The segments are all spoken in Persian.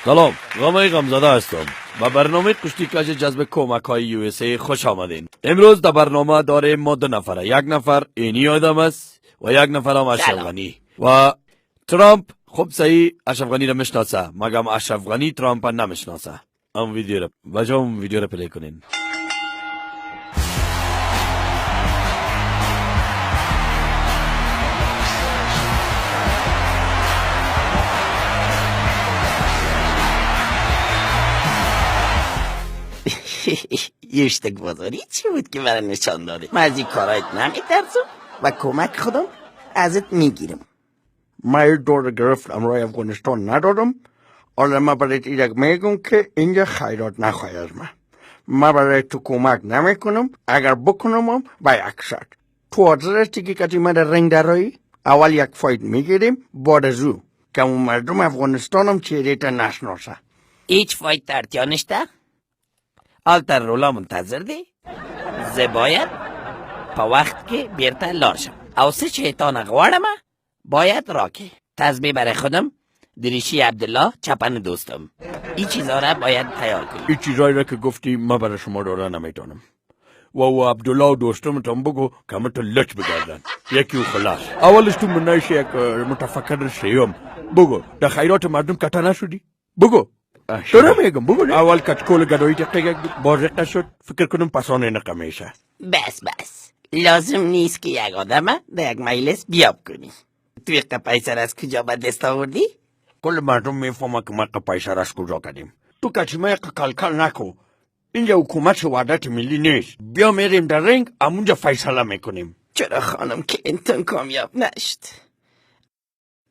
سلام، غمای غمزاده هستم. با برنامه کشتیکش جذب کمک های USA خوش آمدین. امروز در برنامه داریم ما 2 نفره. یک نفر اینی آدم است و یک نفر هم اشرف غنی. و ترامپ خب صحیح اشرف غنی را میشناسه، مگم اشرف غنی ترامپ را نمیشناسه. اون ویدیو را پلی کنین. یشتک بازاری چی بود که برای نشان داده؟ من از این کارایت نمیترسم و کمک خودم ازت میگیرم. من دور گرفتم رای افغانستان ندارم. حالا من برایت ایرک میگم که اینجا خیرات نخواهی از من برای تو کمک نمیکنم. اگر بکنم هم با یک شرط. تو حاضر هستی که کسی من رنگ درایی؟ اول یک فایت میگیریم بعد از او که اون مردم افغانستانم چهره تا نشناسه. هیچ فایت ترتیا نشته؟ آلتر رولا منتظر دی؟ باید پا وقت که بیرته لارشم او سه شیطان غوارم باید راکه تزبیه برای خودم دریشی عبدالله چپن دوستم. این چیزا را باید تیار کنیم. این چیزایی را که گفتی من برای شما داره نمیتونم. و عبدالله و دوستم تام بگو که همه تو لچ بگردن. یکی و خلاص. اولش تو منایش یک متفکر سیوم بگو در خیرات مردم کتا نشدی؟ بگو دارم میگم بگو. اول کچکول گدایی تقیق بازق نشد فکر کنم پسانه نقمیشه. بس لازم نیست که یک آدم در یک مجلس بیاب کنی. توی قپیسر از کجا به دست آوردی؟ کل مردم میفهمه که ما قپیسر از کجا کردیم. تو کچیمه کلکل نکو. اینجا حکومت وحدت ملی نیست. بیا میریم در رنگ امونجا فیصله میکنیم. چرا خانم کلینتون کامیاب نشد؟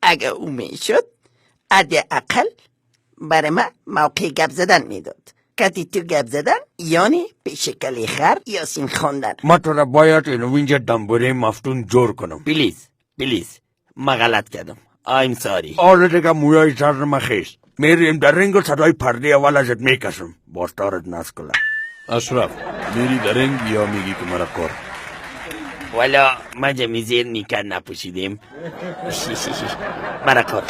اگه او میشد حداقل برای من موقع گپ زدن میداد. کتی تو گپ زدن یعنی به شکل خر یا سین خواندن. ما تو را باید اینو اینجا دنبوره مفتون جور کنم. پلیز ما غلط کردم. I'm sorry. آره دیگه مویای زر مخیست. میریم در رنگ و صدای پرده اول ازت میکشم. باستارت نسکله. اشرف میری در رنگ یا میگی که مرا کار؟ والا ما جمیزیر نیکن نپوشیدیم. مرا کار.